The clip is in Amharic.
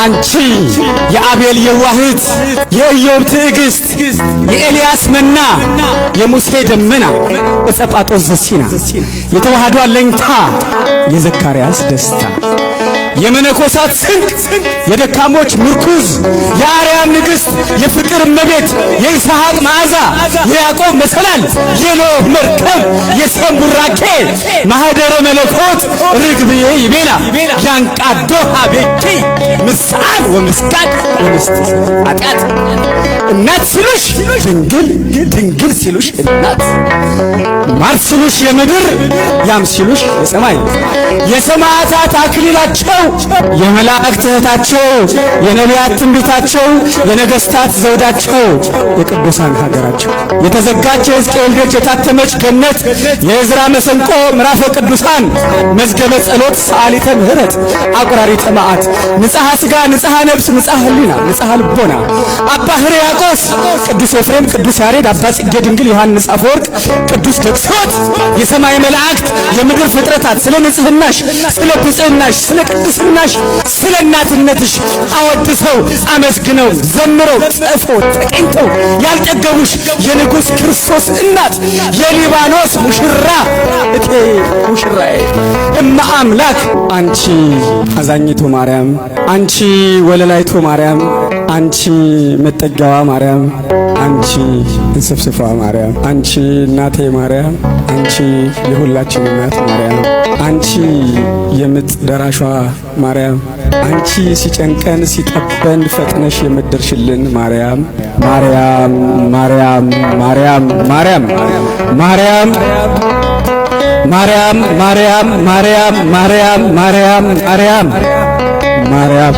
አንቺ የአቤል የዋህት የኢዮብ ትዕግስት የኤልያስ መና የሙሴ ደመና የጸጳጦስ ዘሲና የተዋህዶ አለኝታ የዘካርያስ ደስታ የመነኮሳት ስንቅ የደካሞች ምርኩዝ የአርያም ንግሥት የፍቅር እመቤት የይስሐቅ መዓዛ የያዕቆብ መሰላል የኖህ መርከብ የሴም ቡራኬ ማኅደረ መለኮት ርግብዬ ይቤላ ያንቃዶ ሀቤኪ ምስዓን ወምስቃቅ ወምስት ኃጢአት እናት ሲሉሽ ድንግል ድንግል ሲሉሽ እናት ማር ሲሉሽ የምድር ያም ሲሉሽ የሰማይ የሰማዕታት አክሊላቸው የመላእክት እህታቸው የነቢያት ትንቢታቸው የነገሥታት ዘውዳቸው የቅዱሳን ሀገራቸው የተዘጋች የሕዝቅኤል ደጅ የታተመች ገነት የዕዝራ መሰንቆ ምዕራፈ ቅዱሳን መዝገበ ጸሎት ሰዓሊተ ምሕረት አቁራሪተ መዓት ንጽሐ ሥጋ ንጽሐ ነፍስ ንጽሐ ሕሊና ንጽሐ ልቦና አባ ሕርያቆስ ቅዱስ ኤፍሬም ቅዱስ ያሬድ አባ ጽጌ ድንግል ዮሐንስ አፈወርቅ ቅዱስ ደክሶት የሰማይ መላእክት የምድር ፍጥረታት ስለ ንጽሕናሽ ስለ ብጽዕናሽ ስለ ቅድስናሽ ስለ እናትነትሽ አወድሰው አመስግነው ዘምረው ጽፈው ተቀኝተው ያልጠገቡሽ የንጉሥ ክርስቶስ እናት የሊባኖስ ሙሽራ እቴ ሙሽራዬ እመ አምላክ አንቺ አዛኝቱ ማርያም አንቺ ወለላይቱ ማርያም አንቺ መጠጊያዋ ማርያም አንቺ እንስፍስፏ ማርያም አንቺ እናቴ ማርያም አንቺ የሁላችን እናት ማርያም አንቺ የምጥ ደራሿ ማርያም አንቺ ሲጨንቀን ሲጠበን ፈጥነሽ የምትደርሽልን ማርያም ማርያም ማርያም ማርያም ማርያም ማርያም ማርያም ማርያም ማርያም ማርያም ማርያም ማርያም